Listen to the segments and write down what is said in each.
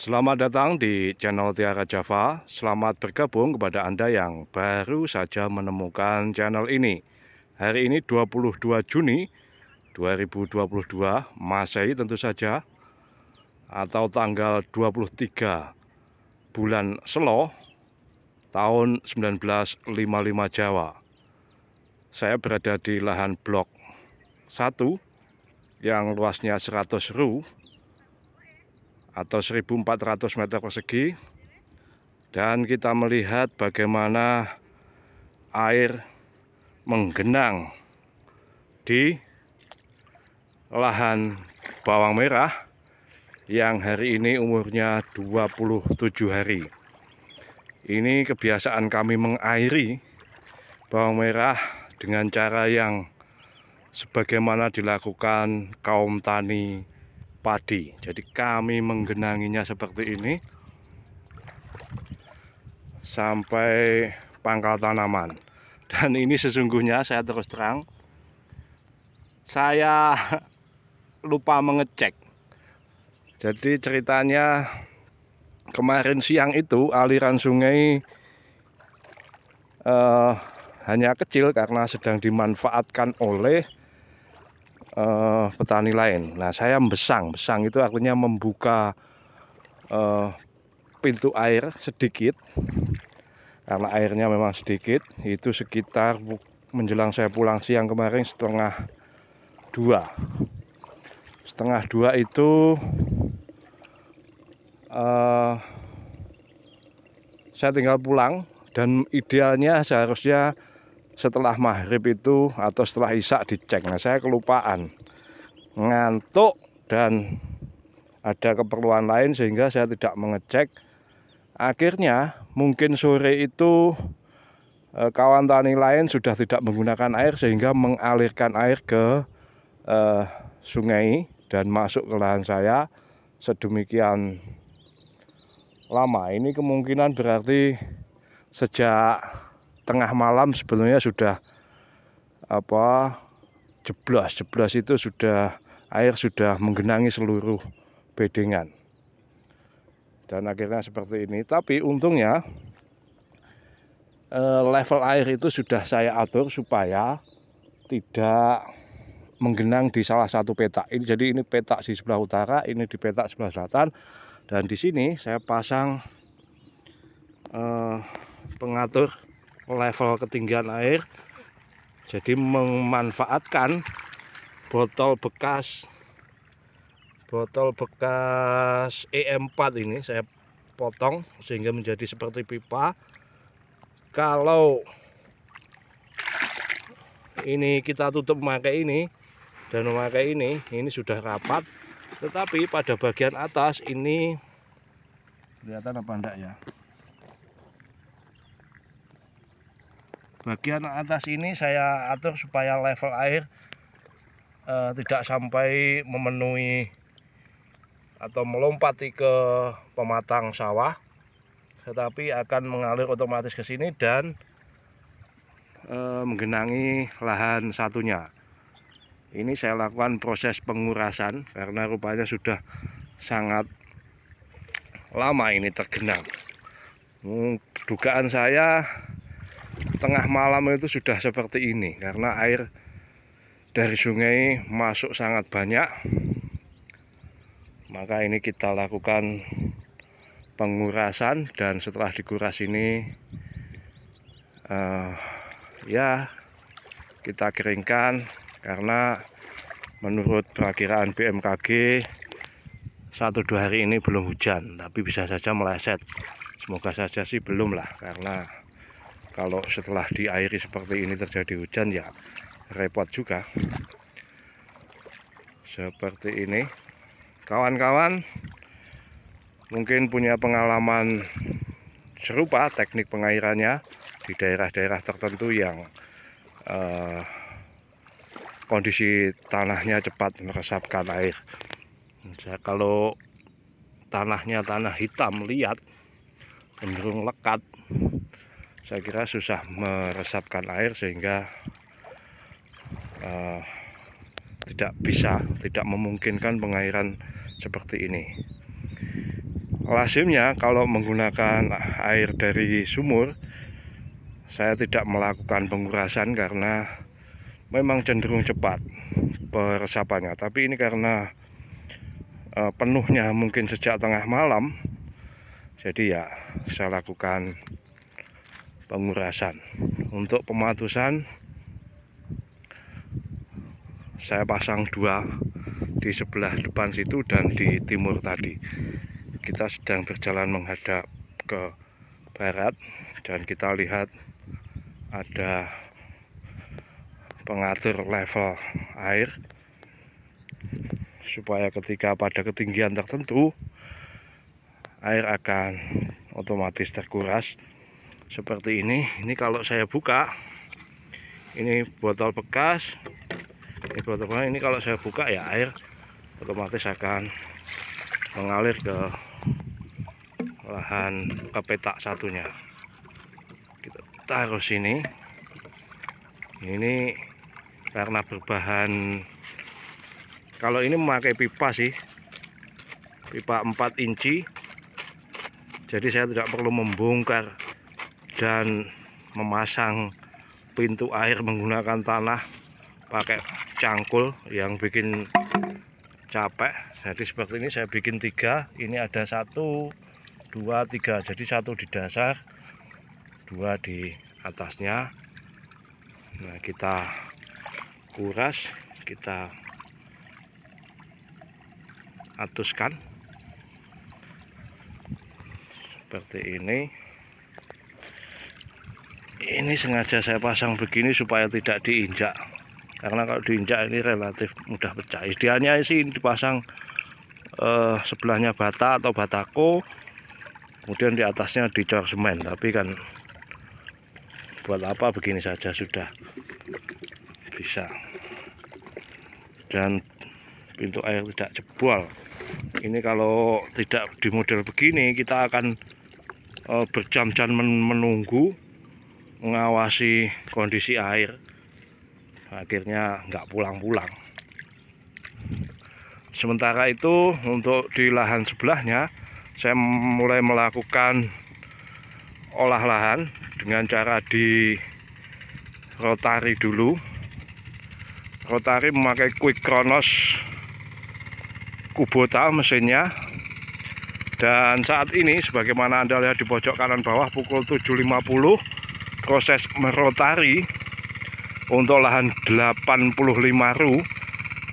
Selamat datang di channel Tiara Java. Selamat bergabung kepada Anda yang baru saja menemukan channel ini. Hari ini 22 Juni 2022 Masehi tentu saja, atau tanggal 23 bulan Selo tahun 1955 Jawa. Saya berada di lahan blok 1 yang luasnya 100 ru atau 1400 meter persegi, dan kita melihat bagaimana air menggenang di lahan bawang merah yang hari ini umurnya 27 hari. Ini kebiasaan kami mengairi bawang merah dengan cara yang sebagaimana dilakukan kaum tani padi. Jadi kami menggenanginya seperti ini sampai pangkal tanaman. Dan ini sesungguhnya saya terus terang, saya lupa mengecek. Jadi ceritanya kemarin siang itu aliran sungai hanya kecil karena sedang dimanfaatkan oleh petani lain. Nah, saya besang itu artinya membuka pintu air sedikit, karena airnya memang sedikit. Itu sekitar menjelang saya pulang siang kemarin setengah 2 itu saya tinggal pulang, dan idealnya seharusnya setelah maghrib itu atau setelah isya dicek. Nah, saya kelupaan, ngantuk dan ada keperluan lain sehingga saya tidak mengecek. Akhirnya mungkin sore itu kawan tani lain sudah tidak menggunakan air sehingga mengalirkan air ke sungai dan masuk ke lahan saya sedemikian lama. Ini kemungkinan berarti sejak tengah malam sebetulnya sudah jeblos itu sudah air sudah menggenangi seluruh bedengan, dan akhirnya seperti ini. Tapi untungnya level air itu sudah saya atur supaya tidak menggenang di salah satu petak ini. Jadi ini petak di sebelah utara, ini di petak sebelah selatan, dan di sini saya pasang pengatur level ketinggian air. Jadi memanfaatkan botol bekas EM4 ini saya potong sehingga menjadi seperti pipa. Kalau ini kita tutup memakai ini dan memakai ini sudah rapat, tetapi pada bagian atas ini kelihatan apa enggak ya? Bagian atas ini saya atur supaya level air tidak sampai memenuhi atau melompati ke pematang sawah, tetapi akan mengalir otomatis ke sini dan menggenangi lahan satunya. Ini saya lakukan proses pengurasan karena rupanya sudah sangat lama ini tergenang. Dugaan saya tengah malam itu sudah seperti ini karena air dari sungai masuk sangat banyak. Maka ini kita lakukan pengurasan, dan setelah dikuras ini ya kita keringkan, karena menurut perakiraan BMKG 1-2 hari ini belum hujan, tapi bisa saja meleset. Semoga saja sih belum lah, karena kalau setelah diairi seperti ini terjadi hujan ya repot juga. Seperti ini. Kawan-kawan mungkin punya pengalaman serupa teknik pengairannya di daerah-daerah tertentu yang kondisi tanahnya cepat meresapkan air. Kalau tanahnya tanah hitam liat, cenderung lekat, saya kira susah meresapkan air sehingga tidak memungkinkan pengairan seperti ini. lazimnya kalau menggunakan air dari sumur, saya tidak melakukan pengurasan karena memang cenderung cepat peresapannya. Tapi ini karena penuhnya mungkin sejak tengah malam, jadi ya saya lakukan pengurasan. Untuk pematusan saya pasang 2 di sebelah depan situ dan di timur tadi. Kita sedang berjalan menghadap ke barat dan kita lihat ada pengatur level air supaya ketika pada ketinggian tertentu air akan otomatis terkuras seperti ini. Ini kalau saya buka, ini botol bekas, ini kalau saya buka ya air otomatis akan mengalir ke lahan ke petak satunya. Kita taruh sini. Ini karena berbahan, kalau ini memakai pipa sih, pipa 4 inci, jadi saya tidak perlu membongkar dan memasang pintu air menggunakan tanah pakai cangkul yang bikin capek. Jadi seperti ini saya bikin 3, ini ada 1, 2, 3, jadi 1 di dasar, 2 di atasnya. Nah, kita kuras, kita atuskan seperti ini. Ini sengaja saya pasang begini supaya tidak diinjak, karena kalau diinjak ini relatif mudah pecah. Idealnya sih dipasang sebelahnya bata atau batako, kemudian di atasnya dicor semen, tapi kan buat apa, begini saja sudah bisa dan pintu air tidak jebol. Ini kalau tidak di model begini kita akan berjam-jam menunggu, mengawasi kondisi air, akhirnya nggak pulang-pulang. Sementara itu untuk di lahan sebelahnya saya mulai melakukan olah lahan dengan cara di rotari dulu. Rotari memakai Quick Kronos Kubota mesinnya, dan saat ini sebagaimana Anda lihat di pojok kanan bawah pukul 7.50 proses merotari untuk lahan 85 ru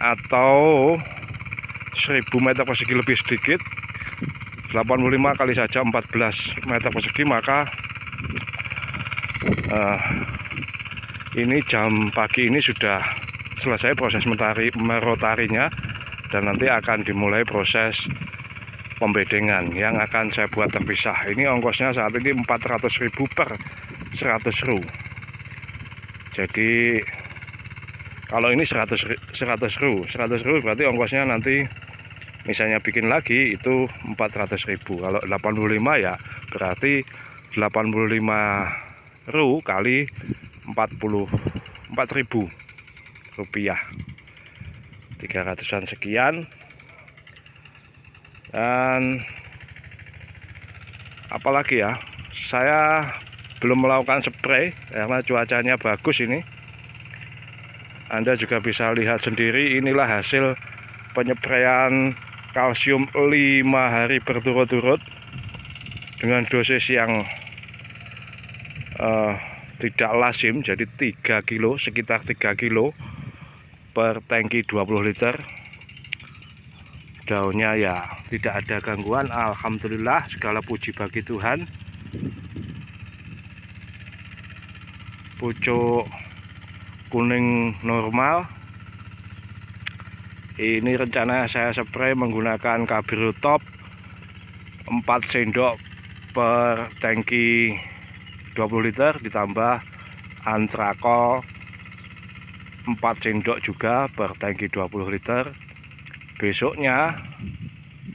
atau 1000 meter persegi lebih sedikit, 85 kali saja 14 meter persegi, maka ini jam pagi ini sudah selesai proses merotarinya, dan nanti akan dimulai proses pembedengan yang akan saya buat terpisah. Ini ongkosnya saat ini 400.000 per 100 ru. Jadi kalau ini 100 ru berarti ongkosnya nanti misalnya bikin lagi itu 400.000. Kalau 85 ya berarti 85 ru kali 4.000 rupiah, 300-an sekian. Dan apalagi ya, saya belum melakukan spray karena cuacanya bagus ini. Anda juga bisa lihat sendiri, inilah hasil penyepraian kalsium 5 hari berturut-turut dengan dosis yang tidak lazim, jadi 3 kilo, sekitar 3 kilo per tangki 20 liter. Daunnya ya tidak ada gangguan, alhamdulillah, segala puji bagi Tuhan. Pucuk kuning normal. Ini rencana saya spray menggunakan Kabiro Top 4 sendok per tangki 20 liter ditambah Antrakol 4 sendok juga per tangki 20 liter. Besoknya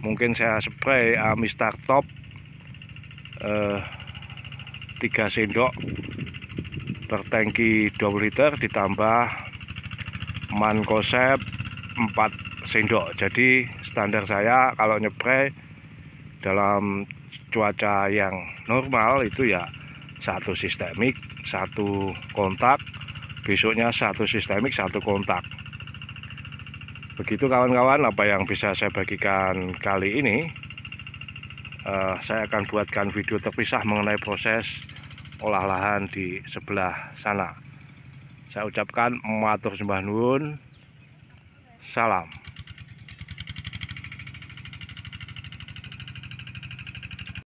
mungkin saya spray Amistar Top 3 sendok per tangki 20 liter ditambah Mancozeb 4 sendok. Jadi standar saya kalau nyepray dalam cuaca yang normal itu ya satu sistemik, satu kontak, besoknya satu sistemik, satu kontak. Begitu kawan-kawan apa yang bisa saya bagikan kali ini. Saya akan buatkan video terpisah mengenai proses olah lahan di sebelah sana. Saya ucapkan matur sembah nuwun, salam.